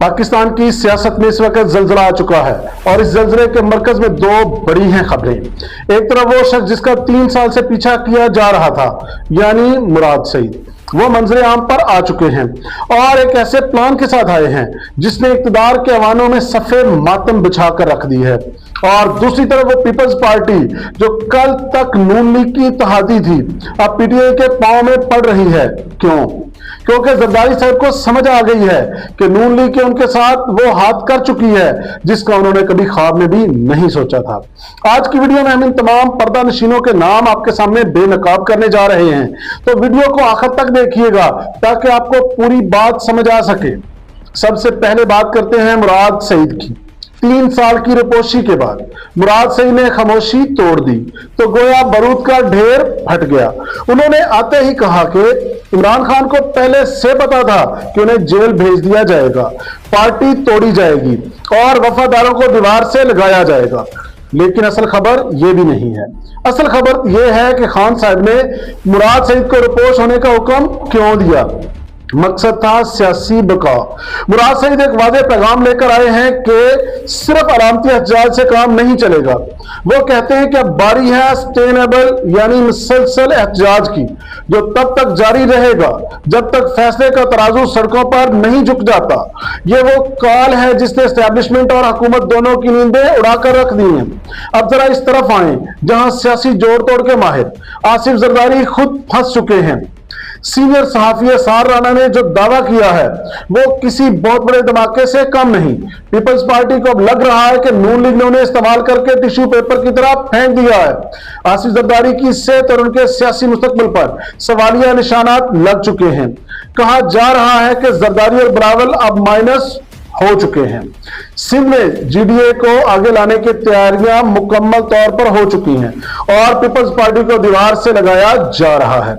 पाकिस्तान की सियासत में इस वक्त जल्जला आ चुका है और इस जल्जले के मरकज में दो बड़ी हैं खबरें। एक तरफ वो शख्स जिसका 3 साल से पीछा किया जा रहा था, यानी मुराद सईद, वो मंजरे आम पर आ चुके हैं और एक ऐसे प्लान के साथ आए हैं जिसने इक्तदार के ऐवानों में सफेद मातम बिछाकर रख दी है। और दूसरी तरफ वो पीपल्स पार्टी जो कल तक नून लीग की इत्तेहादी थी, अब पीटीआई के पांव में पड़ रही है। क्यों? क्योंकि जरदारी साहब को समझ आ गई है कि नून लीग के उनके साथ वो हाथ कर चुकी है जिसका उन्होंने कभी ख्वाब में भी नहीं सोचा था। आज की वीडियो में हम इन तमाम पर्दा नशीनों के नाम आपके सामने बेनकाब करने जा रहे हैं, तो वीडियो को आखिर तक देखिएगा ताकि आपको पूरी बात समझ आ सके। सबसे पहले बात करते हैं मुराद सईद की। 3 साल की रिपोशी के बाद मुराद सईद ने खामोशी तोड़ दी तो गोया बारूद का ढेर फट गया। उन्होंने आते ही कहा कि इमरान खान को पहले से पता था कि उन्हें जेल भेज दिया जाएगा, पार्टी तोड़ी जाएगी और वफादारों को दीवार से लगाया जाएगा। लेकिन असल खबर यह भी नहीं है। असल खबर यह है कि खान साहब ने मुराद सईद को रिपोश होने का हुक्म क्यों दिया। मकसद था सियासी बका। मुराद सईद एक वादे पैगाम लेकर आए हैं कि सिर्फ अलामती एहतजाज से काम नहीं चलेगा। वो कहते हैं कि अब बारी है सस्टेनेबल यानी मुसलसल एहतजाज की, जो तब तक जारी रहेगा जब तक फैसले का तराजू सड़कों पर नहीं झुक जाता। ये वो काल है जिसने एस्टेब्लिशमेंट और हुकूमत दोनों की नींदें उड़ाकर रख दी हैं। अब जरा इस तरफ आए जहां सियासी जोड़ तोड़ के माहिर आसिफ जरदारी खुद फंस चुके हैं। सीनियर सहाफी असार राना ने जो दावा किया है वो किसी बहुत बड़े धमाके से कम नहीं। पीपल्स पार्टी को अब लग रहा है कि नून लीग ने उन्हें इस्तेमाल करके टिश्यू पेपर की तरह फेंक दिया है। आसिफ जरदारी की सेहत और उनके सियासी मुस्तकबिल पर सवालिया निशानात लग चुके हैं। कहा जा रहा है कि जरदारी और बिलावल अब माइनस हो चुके हैं। सिंध में जीडीए को आगे लाने की तैयारियां मुकम्मल तौर पर हो चुकी हैं और पीपल्स पार्टी को दीवार से लगाया जा रहा है।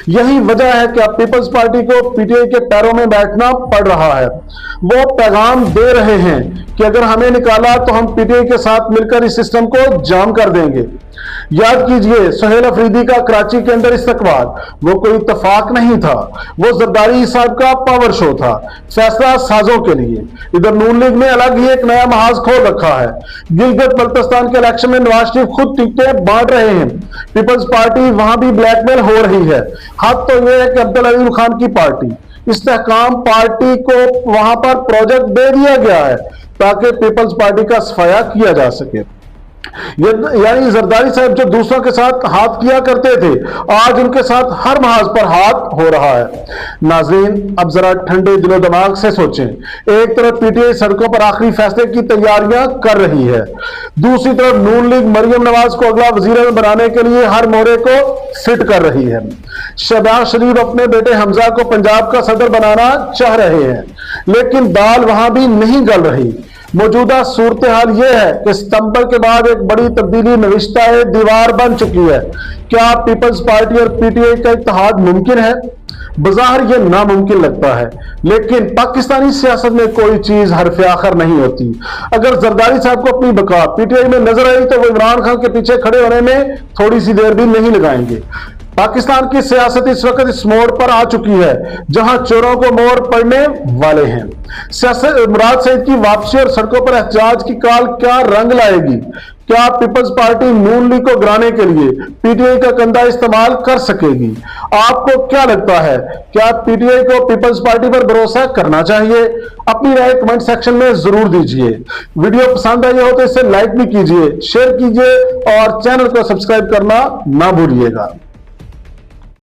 यही वजह है कि अब पीपल्स पार्टी को पीटीआई के पैरों में बैठना पड़ रहा है। वो पैगाम दे रहे हैं कि अगर हमें निकाला तो हम पीटीआई के साथ मिलकर इस सिस्टम को जाम कर देंगे। याद कीजिए सुहेल अफरीदी का कराची के अंदर इस्तकबाल वो कोई इत्तेफाक नहीं था, वो जरदारी साहब का पावर शो था फैसला साजों के लिए। इधर नून लीग ने अलग ही एक नया महाज खोल रखा है। गिलगित बल्तिस्तान के इलेक्शन में नवाज शरीफ खुद टिकटें बांट रहे हैं। पीपल्स पार्टी वहां भी ब्लैकमेल हो रही है। हद तो यह है कि अब्दुल अजीज खान की पार्टी इस्तेहकाम पार्टी को वहां पर प्रोजेक्ट दे दिया गया है ताकि पीपल्स पार्टी का सफाया किया जा सके। यानी जरदारी साहब जो दूसरों के साथ हाथ किया करते थे, आज उनके साथ हर महाज पर हाथ हो रहा है। नाज़रीन, अब जरा ठंडे दिलो दिमाग से सोचें। एक तरफ पीटीआई सड़कों पर आखिरी फैसले की तैयारियां कर रही है, दूसरी तरफ नून लीग मरियम नवाज को अगला वजीर बनाने के लिए हर मोहरे को फिट कर रही है। शहबाज शरीफ अपने बेटे हमजा को पंजाब का सदर बनाना चाह रहे हैं, लेकिन दाल वहां भी नहीं गल रही। मौजूदा सूरत हाल यह है कि सितंबर के बाद एक बड़ी तब्दीली नविश्ता दीवार बन चुकी है। क्या पीपल्स पार्टी और पीटीआई का इत्तेहाद मुमकिन है? बज़ाहिर यह नामुमकिन लगता है, लेकिन पाकिस्तानी सियासत में कोई चीज हरफ आखिर नहीं होती। अगर जरदारी साहब को अपनी बका पीटीआई में नजर आई तो वो इमरान खान के पीछे खड़े होने में थोड़ी सी देर भी नहीं लगाएंगे। पाकिस्तान की सियासत इस वक्त इस मोड़ पर आ चुकी है जहां चोरों को मोर पड़ने वाले हैं। सियासत मुराद सईद की वापसी और सड़कों पर एहतजाज की काल क्या रंग लाएगी? क्या पीपल्स पार्टी नून लीग को गिराने के लिए पीटीआई का कंधा इस्तेमाल कर सकेगी? आपको क्या लगता है, क्या पीटीआई को पीपल्स पार्टी पर भरोसा करना चाहिए? अपनी राय कमेंट सेक्शन में जरूर दीजिए। वीडियो पसंद आई हो तो इसे लाइक भी कीजिए, शेयर कीजिए और चैनल को सब्सक्राइब करना ना भूलिएगा।